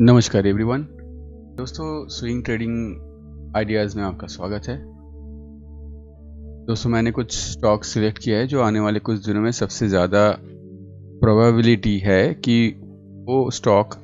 नमस्कार एवरीवन दोस्तों, swing trading ideas में आपका स्वागत है। दोस्तों, मैंने कुछ स्टॉक सिलेक्ट किया है जो आने वाले कुछ दिनों में सबसे ज़्यादा प्रोबेबिलिटी है कि वो स्टॉक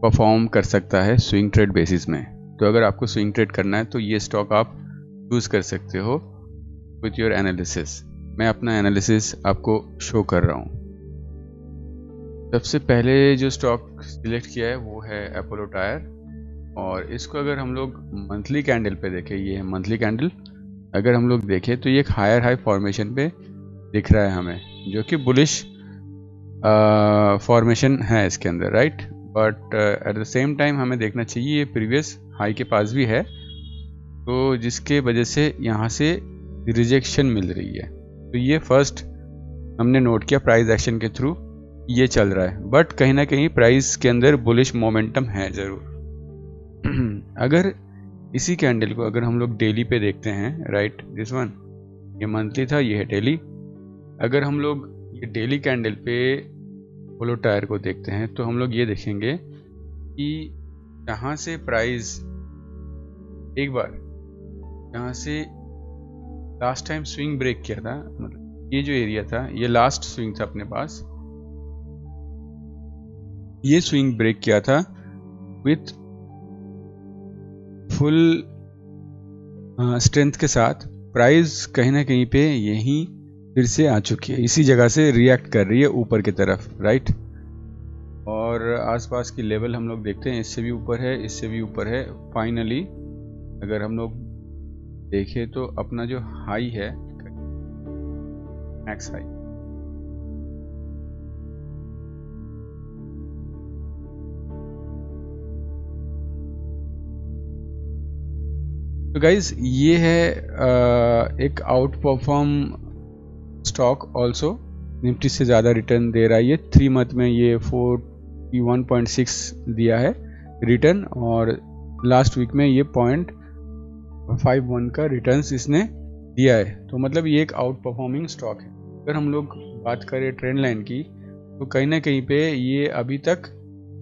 परफॉर्म कर सकता है स्विंग ट्रेड बेसिस में। तो अगर आपको स्विंग ट्रेड करना है तो ये स्टॉक आप चूज़ कर सकते हो विथ योर एनालिसिस। मैं अपना एनालिसिस आपको शो कर रहा हूँ। सबसे पहले जो स्टॉक सिलेक्ट किया है वो है अपोलो टायर, और इसको अगर हम लोग मंथली कैंडल पे देखें, ये है मंथली कैंडल। अगर हम लोग देखें तो ये एक हायर हाई फॉर्मेशन पे दिख रहा है हमें, जो कि बुलिश फॉर्मेशन है इसके अंदर, right. But at the same time हमें देखना चाहिए ये प्रीवियस हाई के पास भी है, तो जिसके वजह से यहाँ से रिजेक्शन मिल रही है। तो ये फर्स्ट हमने नोट किया, प्राइस एक्शन के थ्रू ये चल रहा है, बट कहीं ना कहीं प्राइस के अंदर बुलिश मोमेंटम है ज़रूर। अगर इसी कैंडल को अगर हम लोग डेली पे देखते हैं, राइट, दिस वन, ये मंथली था, ये है डेली। अगर हम लोग ये डेली कैंडल पे अपोलो टायर को देखते हैं तो हम लोग ये देखेंगे कि यहाँ से प्राइस एक बार यहाँ से लास्ट टाइम स्विंग ब्रेक किया था, मतलब ये जो एरिया था ये लास्ट स्विंग था अपने पास, ये स्विंग ब्रेक किया था विथ फुल स्ट्रेंथ के साथ। प्राइस कहीं ना कहीं पे यहीं फिर से आ चुकी है, इसी जगह से रिएक्ट कर रही है ऊपर की तरफ, राइट। और आसपास की लेवल हम लोग देखते हैं, इससे भी ऊपर है, इससे भी ऊपर है। फाइनली अगर हम लोग देखें तो अपना जो हाई है, मैक्स हाई, तो गाइज ये है एक out perform stock also, Nifty से ज़्यादा रिटर्न दे रहा है। ये 3 मंथ में ये 41.6 दिया है रिटर्न, और लास्ट वीक में ये 0.51 का रिटर्न्स इसने दिया है। तो मतलब ये एक आउट परफॉर्मिंग स्टॉक है। अगर हम लोग बात करें ट्रेंड लाइन की, तो कहीं ना कहीं पे ये अभी तक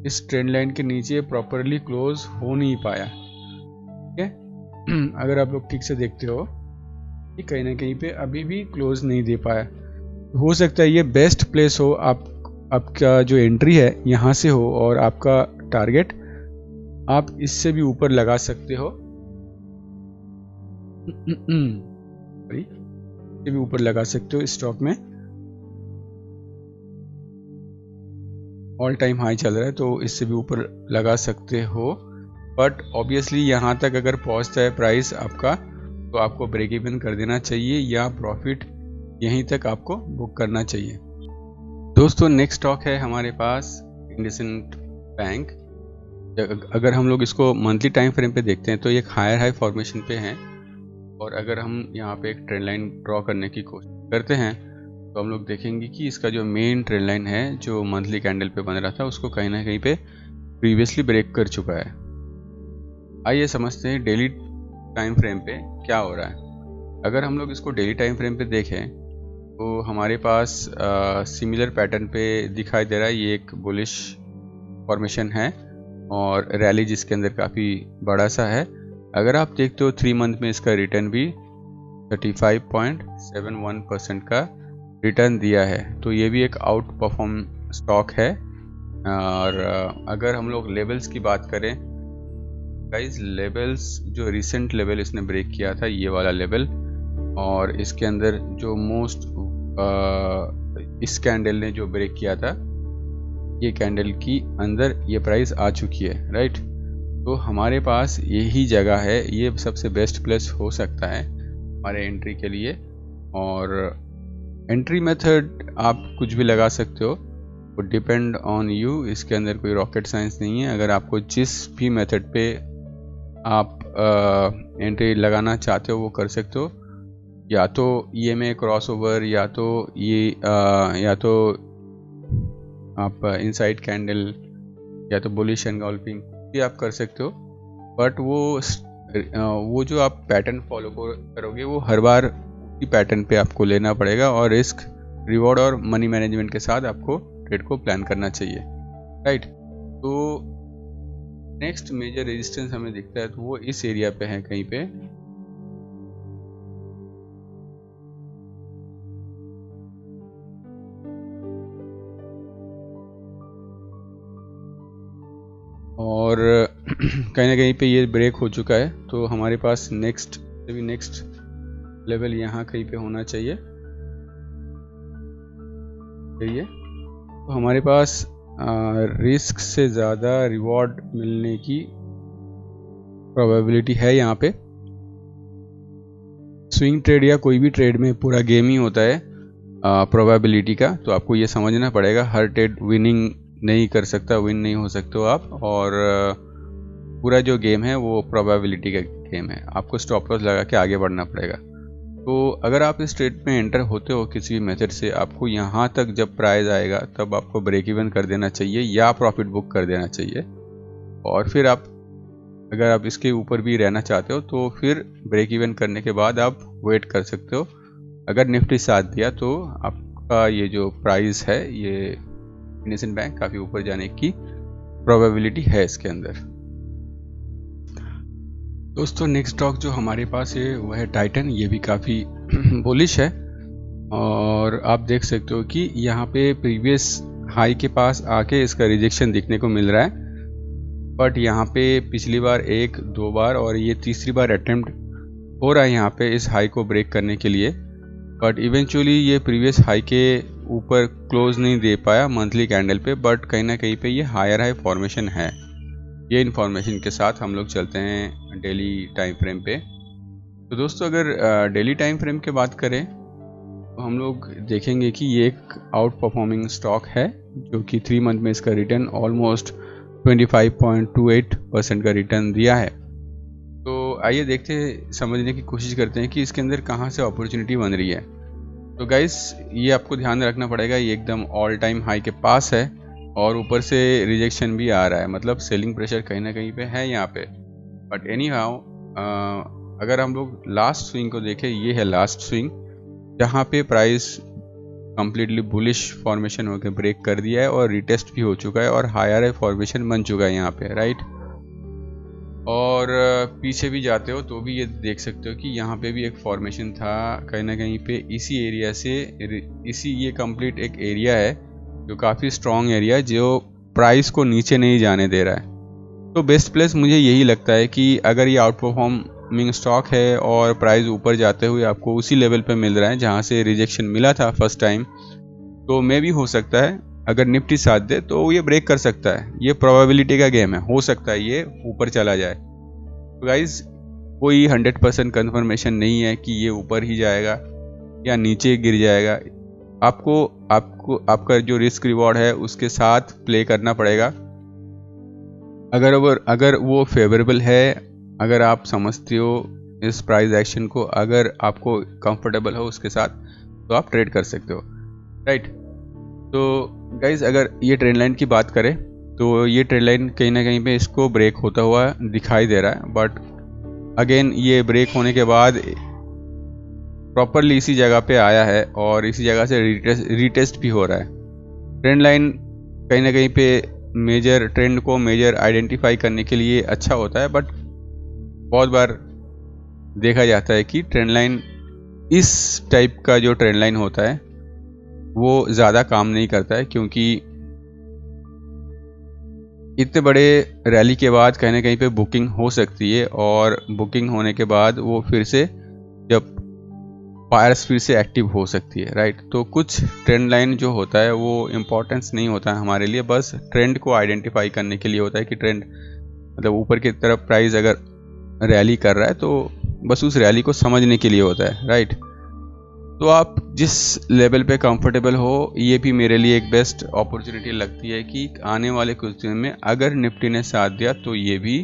इस ट्रेंड लाइन के नीचे प्रॉपरली क्लोज हो नहीं पाया, ठीक है। अगर आप लोग ठीक से देखते हो कि कहीं ना कहीं पे अभी भी क्लोज नहीं दे पाया। हो सकता है ये बेस्ट प्लेस हो, आपका जो एंट्री है यहाँ से हो, और आपका टारगेट आप इससे भी ऊपर लगा सकते हो, इससे भी ऊपर लगा सकते हो। इस स्टॉक में ऑल टाइम हाई चल रहा है, तो इससे भी ऊपर लगा सकते हो। बट ऑब्वियसली यहाँ तक अगर पहुँचता है प्राइस आपका, तो आपको ब्रेक इवन कर देना चाहिए, या प्रॉफिट यहीं तक आपको बुक करना चाहिए। दोस्तों, नेक्स्ट स्टॉक है हमारे पास इंडसइंड बैंक। अगर हम लोग इसको मंथली टाइम फ्रेम पे देखते हैं तो ये एक हायर हाई फॉर्मेशन पे है, और अगर हम यहाँ पे एक ट्रेंड लाइन ड्रॉ करने की कोशिश करते हैं तो हम लोग देखेंगे कि इसका जो मेन ट्रेंड लाइन है जो मंथली कैंडल पे बन रहा था, उसको कहीं ना कहीं पे प्रीवियसली ब्रेक कर चुका है। आइए समझते हैं डेली टाइम फ्रेम पे क्या हो रहा है। अगर हम लोग इसको डेली टाइम फ्रेम पे देखें तो हमारे पास सिमिलर पैटर्न पे दिखाई दे रहा है। ये एक बुलिश फॉर्मेशन है और रैली जिसके अंदर काफ़ी बड़ा सा है। अगर आप देखते हो 3 मंथ में इसका रिटर्न भी 35.71% का रिटर्न दिया है, तो ये भी एक आउट परफॉर्म स्टॉक है। और अगर हम लोग लेवल्स की बात करें गाइस, लेवल्स जो रिसेंट लेवल इसने ब्रेक किया था, ये वाला लेवल, और इसके अंदर जो मोस्ट इस कैंडल ने जो ब्रेक किया था, ये कैंडल की अंदर ये प्राइस आ चुकी है, राइट। तो हमारे पास यही जगह है, ये सबसे बेस्ट प्लेस हो सकता है हमारे एंट्री के लिए। और एंट्री मेथड आप कुछ भी लगा सकते हो, वो डिपेंड ऑन यू, इसके अंदर कोई रॉकेट साइंस नहीं है। अगर आपको जिस भी मेथड पे आप एंट्री लगाना चाहते हो वो कर सकते हो, या तो EMA क्रॉसओवर, या तो आप इनसाइड कैंडल, या तो बुलिश एनगल्फिंग भी आप कर सकते हो। बट वो जो आप पैटर्न फॉलो करोगे वो हर बार उसी पैटर्न पे आपको लेना पड़ेगा, और रिस्क रिवॉर्ड और मनी मैनेजमेंट के साथ आपको ट्रेड को प्लान करना चाहिए, राइट। तो नेक्स्ट मेजर रेजिस्टेंस हमें दिखता है तो वो इस एरिया पे है कहीं पे, और कहीं ना कहीं पे ये ब्रेक हो चुका है। तो हमारे पास नेक्स्ट लेवल यहाँ कहीं पे होना चाहिए। तो हमारे पास रिस्क से ज़्यादा रिवॉर्ड मिलने की प्रोबेबिलिटी है यहाँ पे। स्विंग ट्रेड या कोई भी ट्रेड में पूरा गेम ही होता है प्रोबेबिलिटी का, तो आपको ये समझना पड़ेगा। हर ट्रेड विनिंग नहीं कर सकता, विन नहीं हो सकते हो आप, और पूरा जो गेम है वो प्रोबेबिलिटी का गेम है। आपको स्टॉप लॉस लगा के आगे बढ़ना पड़ेगा। तो अगर आप इस ट्रेड में एंटर होते हो किसी भी मेथड से, आपको यहाँ तक जब प्राइस आएगा तब आपको ब्रेक इवन कर देना चाहिए या प्रॉफिट बुक कर देना चाहिए। और फिर अगर आप इसके ऊपर भी रहना चाहते हो तो फिर ब्रेक इवन करने के बाद आप वेट कर सकते हो। अगर निफ्टी साथ दिया तो आपका ये जो प्राइस है, ये इंडियन बैंक काफ़ी ऊपर जाने की प्रोबेबिलिटी है इसके अंदर। दोस्तों नेक्स्ट स्टॉक जो हमारे पास है वो है टाइटन। ये भी काफ़ी बुलिश है, और आप देख सकते हो कि यहाँ पे प्रीवियस हाई के पास आके इसका रिजेक्शन दिखने को मिल रहा है। बट यहाँ पे पिछली बार 1-2 बार और ये तीसरी बार अटेम्प्ट हो रहा है यहाँ पे इस हाई को ब्रेक करने के लिए, बट इवेंचुअली ये प्रीवियस हाई के ऊपर क्लोज नहीं दे पाया मंथली कैंडल पे। बट कहीं ना कहीं पे ये हायर हाई फॉर्मेशन है। ये इन्फॉर्मेशन के साथ हम लोग चलते हैं डेली टाइम फ्रेम पे। तो दोस्तों अगर डेली टाइम फ्रेम की बात करें तो हम लोग देखेंगे कि ये एक आउट परफॉर्मिंग स्टॉक है, जो कि 3 मंथ में इसका रिटर्न ऑलमोस्ट 25.28% का रिटर्न दिया है। तो आइए देखते हैं, समझने की कोशिश करते हैं कि इसके अंदर कहाँ से अपॉर्चुनिटी बन रही है। तो गाइस ये आपको ध्यान रखना पड़ेगा, ये एकदम ऑल टाइम हाई के पास है और ऊपर से रिजेक्शन भी आ रहा है, मतलब सेलिंग प्रेशर कहीं ना कहीं पे है यहाँ पे। बट एनी हाउ अगर हम लोग लास्ट स्विंग को देखें, ये है लास्ट स्विंग जहाँ पे प्राइस कंप्लीटली बुलिश फॉर्मेशन होकर ब्रेक कर दिया है और रिटेस्ट भी हो चुका है और हायर फॉर्मेशन बन चुका है यहाँ पे, राइट। और पीछे भी जाते हो तो भी ये देख सकते हो कि यहाँ पे भी एक फॉर्मेशन था कहीं ना कहीं पे इसी एरिया से, ये कंप्लीट एक एरिया है जो काफ़ी स्ट्रॉन्ग एरिया है, जो प्राइस को नीचे नहीं जाने दे रहा है। तो बेस्ट प्लेस मुझे यही लगता है कि अगर ये आउट परफॉर्मिंग स्टॉक है और प्राइस ऊपर जाते हुए आपको उसी लेवल पे मिल रहा है जहाँ से रिजेक्शन मिला था फर्स्ट टाइम, तो मे भी हो सकता है अगर निफ्टी साथ दे तो ये ब्रेक कर सकता है। ये प्रोबेबिलिटी का गेम है, हो सकता है ये ऊपर चला जाए। तो गाइज कोई 100% कन्फर्मेशन नहीं है कि ये ऊपर ही जाएगा या नीचे गिर जाएगा। आपको आपका जो रिस्क रिवॉर्ड है उसके साथ प्ले करना पड़ेगा। अगर वो फेवरेबल है, अगर आप समझते हो इस प्राइस एक्शन को, अगर आपको कंफर्टेबल हो उसके साथ, तो आप ट्रेड कर सकते हो, राइट। तो गाइज अगर ये ट्रेंड लाइन की बात करें तो ये ट्रेंड लाइन कहीं ना कहीं पे इसको ब्रेक होता हुआ दिखाई दे रहा है। बट अगेन ये ब्रेक होने के बाद प्रॉपरली इसी जगह पे आया है और इसी जगह से रीटेस्ट भी हो रहा है। ट्रेंड लाइन कहीं ना कहीं पे मेजर ट्रेंड को आइडेंटिफाई करने के लिए अच्छा होता है, बट बहुत बार देखा जाता है कि ट्रेंड लाइन, इस टाइप का जो ट्रेंड लाइन होता है वो ज़्यादा काम नहीं करता है, क्योंकि इतने बड़े रैली के बाद कहीं ना कहीं पे बुकिंग हो सकती है और बुकिंग होने के बाद वो फिर से जब बायर्स फिर से एक्टिव हो सकती है, राइट। तो कुछ ट्रेंड लाइन जो होता है वो इम्पोर्टेंस नहीं होता है हमारे लिए, बस ट्रेंड को आइडेंटिफाई करने के लिए होता है कि ट्रेंड मतलब ऊपर की तरफ प्राइस अगर रैली कर रहा है तो बस उस रैली को समझने के लिए होता है, राइट। तो आप जिस लेवल पे कंफर्टेबल हो, ये भी मेरे लिए एक बेस्ट अपॉर्चुनिटी लगती है कि आने वाले कुछ दिन में अगर निफ्टी ने साथ दिया तो ये भी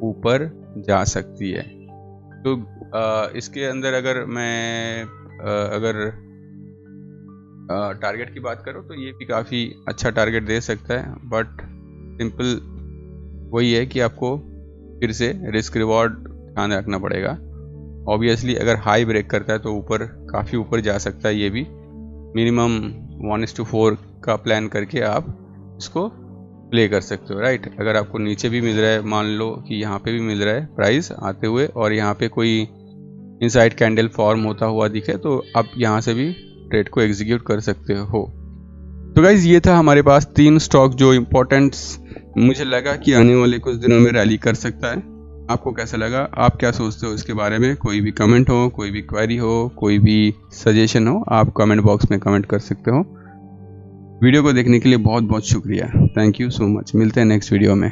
ऊपर जा सकती है। तो इसके अंदर अगर मैं टारगेट की बात करूँ तो ये भी काफ़ी अच्छा टारगेट दे सकता है, बट सिंपल वही है कि आपको फिर से रिस्क रिवॉर्ड ध्यान रखना पड़ेगा। ऑब्वियसली अगर हाई ब्रेक करता है तो ऊपर काफ़ी ऊपर जा सकता है, ये भी मिनिमम 1:4 का प्लान करके आप इसको प्ले कर सकते हो, राइट। अगर आपको नीचे भी मिल रहा है, मान लो कि यहाँ पे भी मिल रहा है प्राइस आते हुए और यहाँ पे कोई इनसाइड कैंडल फॉर्म होता हुआ दिखे, तो आप यहाँ से भी ट्रेड को एग्जीक्यूट कर सकते हो। तो गाइज ये था हमारे पास 3 स्टॉक जो इम्पोर्टेंट मुझे लगा कि आने वाले कुछ दिनों में रैली कर सकता है। आपको कैसा लगा, आप क्या सोचते हो इसके बारे में? कोई भी कमेंट हो, कोई भी क्वेरी हो, कोई भी सजेशन हो, आप कमेंट बॉक्स में कमेंट कर सकते हो। वीडियो को देखने के लिए बहुत बहुत शुक्रिया। Thank you so much. मिलते हैं नेक्स्ट वीडियो में।